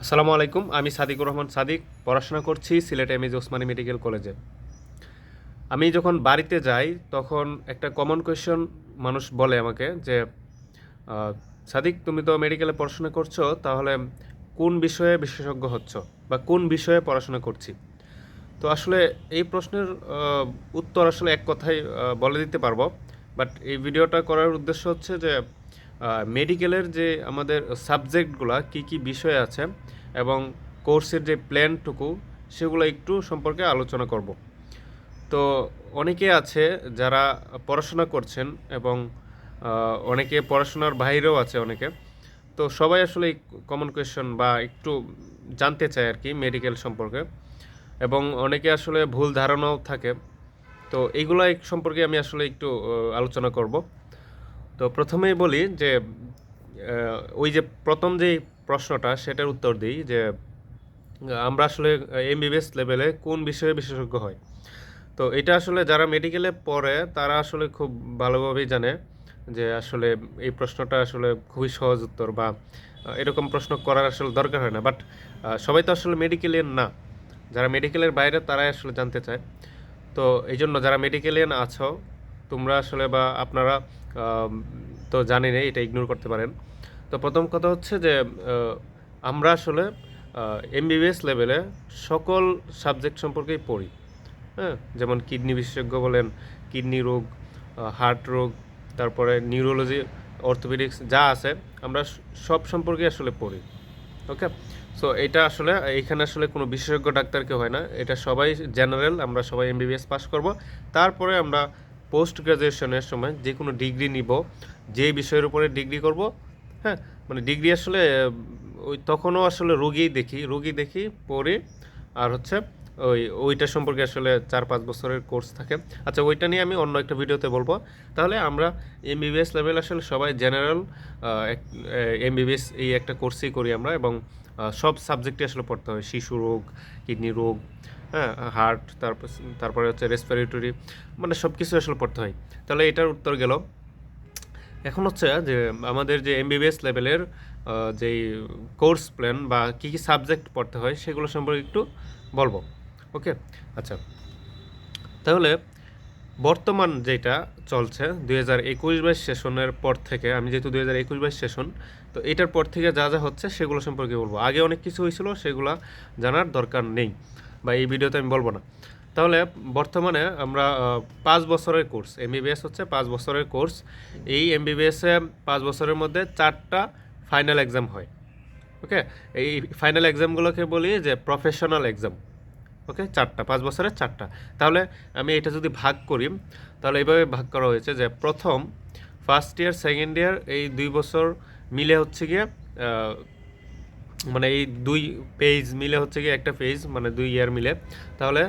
আসসালামু আলাইকুম। আমি সাদিকুর রহমান সাদিক, পড়াশোনা করছি Sylhet M A Osmani medical কলেজে। আমি যখন বাড়িতে যাই তখন একটা কমন কোয়েশ্চন মানুষ বলে আমাকে যে আহ, সাদিক, তুমি তো মেডিকেলে পড়াশোনা করছো, তাহলে কোন বিষয়ে বিশেষজ্ঞ হচ্ছ বা কোন বিষয়ে পড়াশোনা করছি? তো আসলে এই প্রশ্নের উত্তর আসলে এক কথায় বলে দিতে পারবো। বাট এই ভিডিওটা করার উদ্দেশ্য হচ্ছে যে মেডিকেলের যে আমাদের সাবজেক্টগুলো কী কী বিষয় আছে এবং কোর্সের যে প্ল্যানটুকু সেগুলো একটু সম্পর্কে আলোচনা করব। তো অনেকে আছে যারা পড়াশোনা করছেন এবং অনেকে পড়াশোনার বাইরেও আছে অনেকে। তো সবাই আসলে এই কমন কোয়েশ্চন বা একটু জানতে চায় আর কি মেডিকেল সম্পর্কে, এবং অনেকে আসলে ভুল ধারণাও থাকে। তো এইগুলা সম্পর্কে আমি আসলে একটু আলোচনা করব। তো প্রথমেই বলি যে ওই যে প্রথম যেই প্রশ্নটা সেটার উত্তর দিই যে আমরা আসলে এমবিবিএস লেভেলে কোন বিষয়ে বিশেষজ্ঞ হয়। তো এটা আসলে যারা মেডিকেলে পড়ে তারা আসলে খুব ভালোভাবেই জানে যে আসলে এই প্রশ্নটা আসলে খুবই সহজ উত্তর, বা এরকম প্রশ্ন করার আসলে দরকার হয় না। বাট সবাই তো আসলে মেডিকেলিয়ান না, যারা মেডিকেলের বাইরে তারাই আসলে জানতে চায়। তো এই জন্য যারা মেডিকেলিয়ান আছো তোমরা আসলে বা আপনারা আম, তো জানেন, এটা ইগনোর করতে পারেন। তো প্রথম কথা হচ্ছে যে আমরা আসলে এমবিবিএস লেভেলে সকল সাবজেক্ট সম্পর্কেই পড়ি। হ্যাঁ, যেমন কিডনি বিশেষজ্ঞ বলেন, কিডনি রোগ, হার্ট রোগ, তারপরে নিউরোলজি, অর্থোপেডিক্স যা আছে আমরা সব সম্পর্কে আসলে পড়ি। ওকে। সো এটা আসলে এইখানে আসলে কোনো বিশেষজ্ঞ ডাক্তার কেউ হয় না, এটা সবাই জেনারেল, আমরা সবাই এমবিবিএস পাস করব। তারপরে আমরা পোস্ট গ্রাজুয়েশনের সময় যে কোনো ডিগ্রি নিব, যে বিষয়ের উপরে ডিগ্রি করব। হ্যাঁ, মানে ডিগ্রি আসলে ওই তখনও আসলে রোগী দেখি পড়ে। আর হচ্ছে ওইটা সম্পর্কে আসলে 4-5 বছরের কোর্স থাকে। আচ্ছা, ওইটা নিয়ে আমি অন্য একটা ভিডিওতে বলবো। তাহলে আমরা এমবিবিএস লেভেল আসলে সবাই জেনারেল এমবিবিএস এই একটা কোর্সই করি আমরা, এবং সব সাবজেক্টই আসলে পড়তে হয়। শিশু রোগ, কিডনি রোগ, হ্যাঁ, হার্ট, তারপরে হচ্ছে রেসপিরেটরি, মানে সব কিছু আসলে পড়তে হয়। তাহলে এটার উত্তর গেল। এখন হচ্ছে যে আমাদের যে এমবিবিএস লেভেলের যেই কোর্স প্ল্যান বা কী কী সাবজেক্ট পড়তে হয় সেগুলো সম্পর্কে একটু বলবো। ওকে। আচ্ছা, তাহলে বর্তমান যেটা চলছে 2021-22 সেশনের পর থেকে, আমি যেহেতু 2021-22 সেশন, তো এটার পর থেকে যা যা হচ্ছে সেগুলো সম্পর্কে বলবো। আগে অনেক কিছু হয়েছিল, সেগুলো জানার দরকার নেই বা এই ভিডিওতে আমি বলবো না। তাহলে বর্তমানে আমরা 5 বছরের কোর্স, এমবিবিএস হচ্ছে 5 বছরের কোর্স। এই এমবিবিএসে 5 বছরের মধ্যে 4টা ফাইনাল এক্সাম হয়। ওকে। এই ফাইনাল এক্সামগুলোকে বলি যে প্রফেশনাল এক্সাম। ওকে, 4টা, 5 বছরের 4টা। তাহলে আমি এটা যদি ভাগ করি, তাহলে এইভাবে ভাগ করা হয়েছে যে প্রথম ফার্স্ট ইয়ার, সেকেন্ড ইয়ার, এই 2 বছর মিলে হচ্ছে গিয়ে মানে এই 2 পেজ মিলে হচ্ছে গিয়ে একটা পেজ, মানে 2 ইয়ার মিলে। তাহলে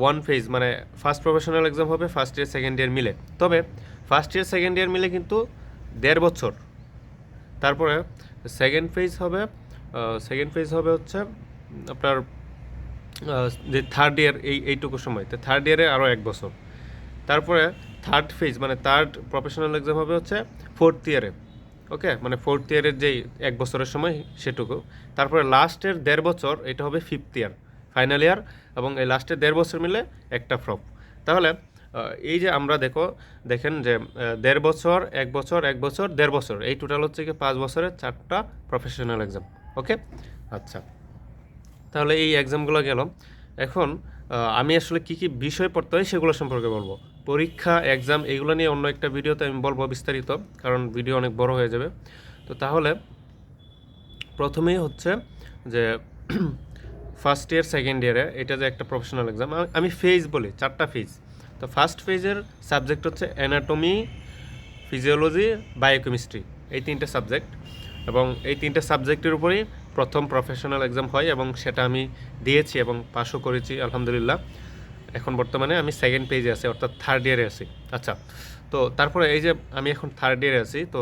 1 পেজ মানে ফার্স্ট প্রফেশনাল এক্সাম হবে ফার্স্ট ইয়ার সেকেন্ড ইয়ার মিলে। তবে ফার্স্ট ইয়ার সেকেন্ড ইয়ার মিলে কিন্তু 1.5 বছর। তারপরে সেকেন্ড ফেজ হবে হচ্ছে আপনার যে থার্ড ইয়ার, এইটুকু সময়, তো থার্ড ইয়ারে আরও 1 বছর। তারপরে থার্ড ফেজ মানে থার্ড প্রফেশনাল এক্সাম হবে হচ্ছে ফোর্থ ইয়ারে। ওকে, মানে ফোর্থ ইয়ারের যেই 1 বছরের সময় সেটুকু। তারপরে লাস্টের 1.5 বছর এটা হবে ফিফথ ইয়ার, ফাইনাল ইয়ার, এবং এই লাস্টের 1.5 বছর মিলে একটা ফ্রপ। তাহলে এই যে আমরা দেখেন যে 1.5 বছর, 1 বছর, 1 বছর, 1.5 বছর, এই টোটাল হচ্ছে কি 5 বছরের 4টা প্রফেশনাল এক্সাম। ওকে। আচ্ছা, তাহলে এই এক্সামগুলো গেল। এখন আমি আসলে কী কী বিষয় পড়তে হয় সেগুলো সম্পর্কে বলবো। পরীক্ষা, এক্সাম, এইগুলো নিয়ে অন্য একটা ভিডিওতে আমি বলবো বিস্তারিত, কারণ ভিডিও অনেক বড় হয়ে যাবে। তো তাহলে প্রথমেই হচ্ছে যে ফার্স্ট ইয়ার সেকেন্ড ইয়ারে এটা যে একটা প্রফেশনাল এক্সাম, আমি ফেজ বলি 4টা ফেজ। তো ফার্স্ট ফেজের সাবজেক্ট হচ্ছে অ্যানাটমি, ফিজিওলজি, বায়োকেমিস্ট্রি, এই 3টে সাবজেক্ট। এবং এই 3টে সাবজেক্টের উপরেই প্রথম প্রফেশনাল এক্সাম হয়, এবং সেটা আমি দিয়েছি এবং পাসও করেছি আলহামদুলিল্লাহ। এখন বর্তমানে আমি সেকেন্ড পেজে আছি, অর্থাৎ থার্ড ইয়ারে আছি। আচ্ছা, তো তারপরে এই যে আমি এখন থার্ড ইয়ারে আছি, তো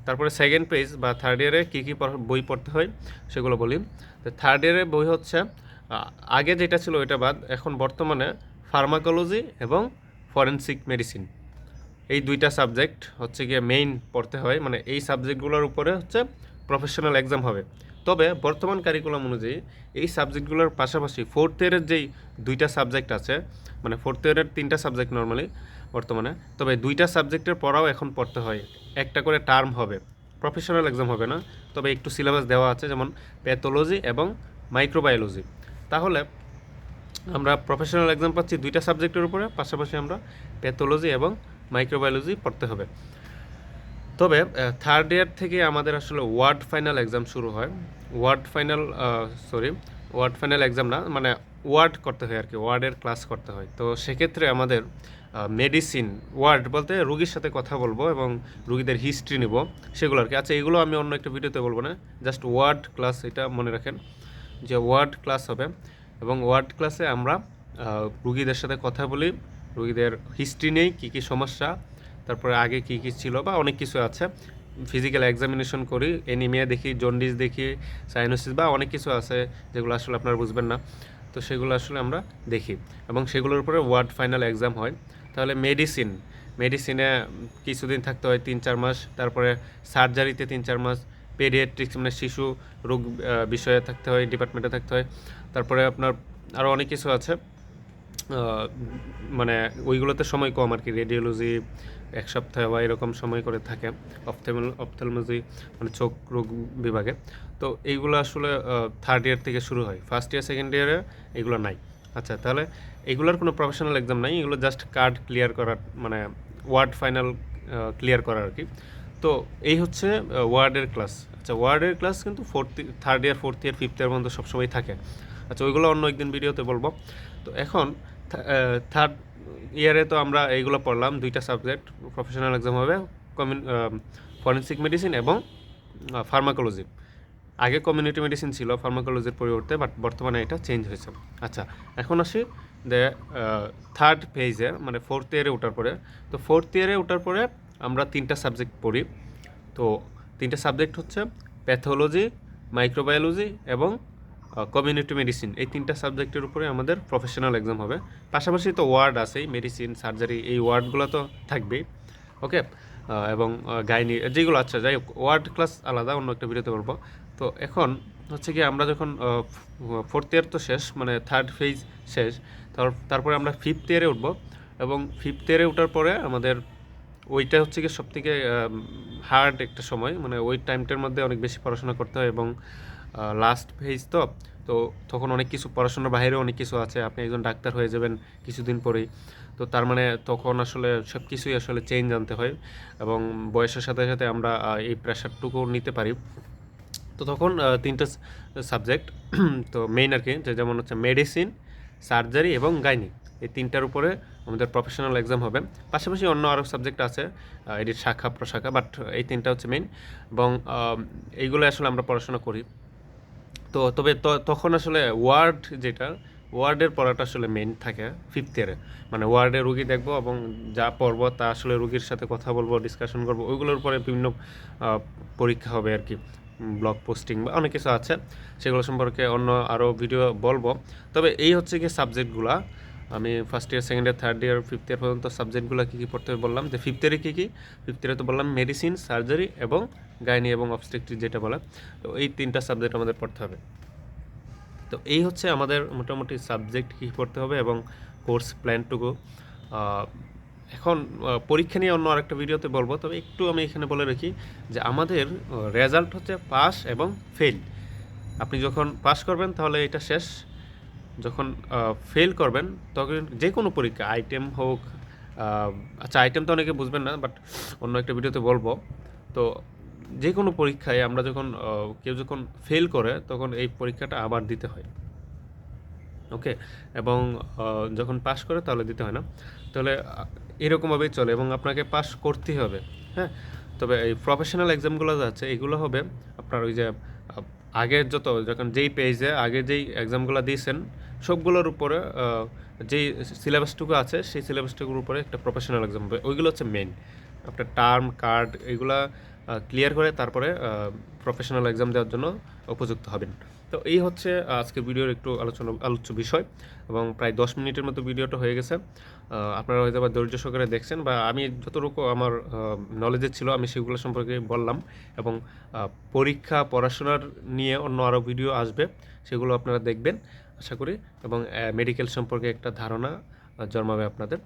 তারপরে সেকেন্ড পেজ বা থার্ড ইয়ারে কী কী বই পড়তে হয় সেগুলো বলি। তো থার্ড ইয়ারের বই হচ্ছে আগে যেটা ছিল ওইটা বাদ, এখন বর্তমানে ফার্মাকোলজি এবং ফরেনসিক মেডিসিন, এই 2টা সাবজেক্ট হচ্ছে গিয়ে মেইন পড়তে হয়। মানে এই সাবজেক্টগুলোর উপরে হচ্ছে প্রফেশনাল এক্সাম হবে। তবে বর্তমান কারিকুলাম অনুযায়ী এই সাবজেক্টগুলোর পাশাপাশি ফোর্থ ইয়ারের যেই 2টা সাবজেক্ট আছে, মানে ফোর্থ ইয়ারের 3টা সাবজেক্ট নর্মালি বর্তমানে, তবে 2টা সাবজেক্টের পড়াও এখন পড়তে হয়। একটা করে টার্ম হবে, প্রফেশনাল এক্সাম হবে না, তবে একটু সিলেবাস দেওয়া আছে, যেমন প্যাথোলজি এবং মাইক্রোবায়োলজি। তাহলে আমরা প্রফেশনাল এক্সাম পাচ্ছি 2টা সাবজেক্টের উপরে, পাশাপাশি আমরা প্যাথোলজি এবং মাইক্রোবায়োলজি পড়তে হবে। তবে থার্ড ইয়ার থেকে আমাদের আসলে ওয়ার্ড ফাইনাল এক্সাম শুরু হয়। ওয়ার্ড ফাইনাল এক্সাম না, মানে ওয়ার্ড করতে হয় আর কি, ওয়ার্ডের ক্লাস করতে হয়। তো সেক্ষেত্রে আমাদের মেডিসিন, ওয়ার্ড বলতে রুগীর সাথে কথা বলবো এবং রুগীদের হিস্ট্রি নিব, সেগুলো আর কি। আচ্ছা, এগুলো আমি অন্য একটা ভিডিওতে বলবো না, জাস্ট ওয়ার্ড ক্লাস, এটা মনে রাখেন যে ওয়ার্ড ক্লাস হবে। এবং ওয়ার্ড ক্লাসে আমরা রুগীদের সাথে কথা বলি, রুগীদের হিস্ট্রি নেই, কী কী সমস্যা, তারপরে আগে কী কী ছিল বা অনেক কিছু আছে, ফিজিক্যাল এক্সামিনেশন করি, এনিমিয়া দেখি, জন্ডিস দেখি, সাইনোসিস বা অনেক কিছু আছে যেগুলো আসলে আপনারা বুঝবেন না, তো সেগুলো আসলে আমরা দেখি এবং সেগুলোর উপরে ওয়ার্ড ফাইনাল এক্সাম হয়। তাহলে মেডিসিনে কিছুদিন থাকতে হয় 3-4 মাস, তারপরে সার্জারিতে 3-4 মাস, পেডিয়াট্রিক্স মানে শিশু রোগ বিষয়ে থাকতে হয়, ডিপার্টমেন্টে থাকতে হয়, তারপরে আপনার আরও অনেক কিছু আছে, মানে ওইগুলোতে সময় কম আর কি, রেডিওলজি 1 সপ্তাহ বা এরকম সময় করে থাকে, অপথ্যালমোলজি মানে চোখ রোগ বিভাগে। তো এইগুলো আসলে থার্ড ইয়ার থেকে শুরু হয়, ফার্স্ট ইয়ার সেকেন্ড ইয়ারে এগুলো নাই। আচ্ছা, তাহলে এগুলোর কোনো প্রফেশনাল এক্সাম নাই, এগুলো জাস্ট কার্ড ক্লিয়ার করার, মানে ওয়ার্ড ফাইনাল ক্লিয়ার করার আর কি। তো এই হচ্ছে ওয়ার্ডের ক্লাস। আচ্ছা, ওয়ার্ডের ক্লাস কিন্তু third year, fourth year, fifth year পর্যন্ত সবসময় থাকে। আচ্ছা, ওইগুলো অন্য একদিন ভিডিওতে বলবো। তো এখন থার্ড ইয়ারে তো আমরা এইগুলো পড়লাম, 2টা সাবজেক্ট, প্রফেশনাল এক্সাম হবে, ফরেনসিক মেডিসিন এবং ফার্মাকোলজি। আগে কমিউনিটি মেডিসিন ছিল ফার্মাকোলজির পরিবর্তে, বাট বর্তমানে এটা চেঞ্জ হয়েছে। আচ্ছা, এখন আসি থার্ড ফেজে, মানে ফোর্থ ইয়ারে ওঠার পরে। তো ফোর্থ ইয়ারে ওঠার পরে আমরা 3টা সাবজেক্ট পড়ি। তো 3টা সাবজেক্ট হচ্ছে প্যাথোলজি, মাইক্রোবায়োলজি এবং কমিউনিটি মেডিসিন। এই 3টা সাবজেক্টের উপরে আমাদের প্রফেশনাল এক্সাম হবে। পাশাপাশি তো ওয়ার্ড আছেই, মেডিসিন, সার্জারি, এই ওয়ার্ডগুলো তো থাকবেই। ওকে, এবং গাইনি যেগুলো, আচ্ছা যাই হোক, ওয়ার্ড ক্লাস আলাদা, অন্য একটা ভিডিওতে বলবো। তো এখন হচ্ছে কি, আমরা যখন ফোর্থ ইয়ার তো শেষ, মানে থার্ড ফেজ শেষ, তারপরে আমরা ফিফথ ইয়ারে উঠবো। এবং ফিফথ ইয়ারে ওঠার পরে আমাদের ওইটা হচ্ছে কি সবথেকে হার্ড একটা সময়, মানে ওই টাইমটার মধ্যে অনেক বেশি পড়াশোনা করতে হয় এবং লাস্ট ফেজ তো, তো তখন অনেক কিছু, পড়াশোনার বাইরেও অনেক কিছু আছে, আপনি একজন ডাক্তার হয়ে যাবেন কিছুদিন পরেই। তো তার মানে তখন আসলে সব কিছুই আসলে চেঞ্জ আনতে হয় এবং বয়সের সাথে সাথে আমরা এই প্রেশারটুকু নিতে পারি। তো তখন 3টা সাবজেক্ট তো মেইন আর কি, যেমন হচ্ছে মেডিসিন, সার্জারি এবং গাইনি, এই 3টার উপরে আমাদের প্রফেশনাল এক্সাম হবে। পাশাপাশি অন্য আরও সাবজেক্ট আছে, এটির শাখা প্রশাখা, বাট এই 3টা হচ্ছে মেইন এবং এইগুলো আসলে আমরা পড়াশোনা করি। তো তবে তখন আসলে ওয়ার্ডের পড়াটা আসলে মেইন থাকে ফিফথ ইয়ারে, মানে ওয়ার্ডে রুগী দেখবো এবং যা পড়বো তা আসলে রুগীর সাথে কথা বলবো, ডিসকাশন করবো, ওইগুলোর পরে বিভিন্ন পরীক্ষা হবে আর কি, ব্লগ পোস্টিং বা অনেক কিছু আছে, সেগুলো সম্পর্কে অন্য আরও ভিডিও বলবো। তবে এই হচ্ছে কি সাবজেক্টগুলো, আমি first year, second year, third year, fifth year পর্যন্ত সাবজেক্টগুলো কী কী পড়তে হবে বললাম। যে ফিফথ ইয়ারে কী কী, ফিফথ ইয়ারে তো বললাম মেডিসিন, সার্জারি এবং গাইনি এবং অবস্টেট্রিক যেটা বলে, তো এই 3টা সাবজেক্ট আমাদের পড়তে হবে। তো এই হচ্ছে আমাদের মোটামুটি সাবজেক্ট কী পড়তে হবে এবং কোর্স প্ল্যানটুকু। এখন পরীক্ষা নিয়ে অন্য আরেকটা ভিডিওতে বলবো, তবে একটু আমি এখানে বলে রাখি যে আমাদের রেজাল্ট হচ্ছে পাস এবং ফেল। আপনি যখন পাস করবেন তাহলে এটা শেষ, যখন ফেল করবেন তখন যে কোনো পরীক্ষা, আইটেম হোক, আচ্ছা আইটেম তো অনেকে বুঝবেন না, বাট অন্য একটা ভিডিওতে বলবো। তো যে কোনো পরীক্ষায় আমরা যখন কেউ যখন ফেল করে তখন এই পরীক্ষাটা আবার দিতে হয়, ওকে, এবং যখন পাস করে তাহলে দিতে হয় না। তাহলে এরকমভাবেই চলে এবং আপনাকে পাস করতেই হবে, হ্যাঁ। তবে এই প্রফেশনাল এক্সামগুলো আছে, এগুলো হবে আপনার ওই যে আগের যখন যেই পেজে আগে যেই এক্সামগুলো দিয়েছেন সবগুলোর উপরে যেই সিলেবাসটুকু আছে সেই সিলেবাসটুকুর উপরে একটা প্রফেশনাল এক্সাম হবে, ওইগুলো হচ্ছে মেইন। আপনার টার্ম কার্ড এগুলা ক্লিয়ার করে তারপরে প্রফেশনাল এক্সাম দেওয়ার জন্য উপযুক্ত হবেন। তো এই হচ্ছে আজকের ভিডিওর একটু আলোচ্য বিষয়, এবং প্রায় 10 মিনিটের মতো ভিডিওটা হয়ে গেছে। আপনারা হয়তো বা ধৈর্য সহকারে দেখছেন, বা আমি যতটুকু আমার নলেজে ছিল আমি সেগুলো সম্পর্কে বললাম, এবং পরীক্ষা পড়াশোনার নিয়ে অন্য আরও ভিডিও আসবে, সেগুলো আপনারা দেখবেন আশা করি, এবং মেডিকেল সম্পর্কে একটা ধারণা জন্মাবে আপনাদের।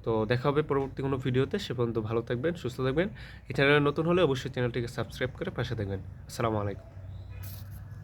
তো দেখা হবে পরবর্তী কোনো ভিডিওতে। সে পর্যন্ত ভালো থাকবেন, সুস্থ থাকবেন। এই চ্যানেলে নতুন হলে অবশ্যই চ্যানেলটিকে সাবস্ক্রাইব করে পাশে থাকবেন। আসসালামু আলাইকুম।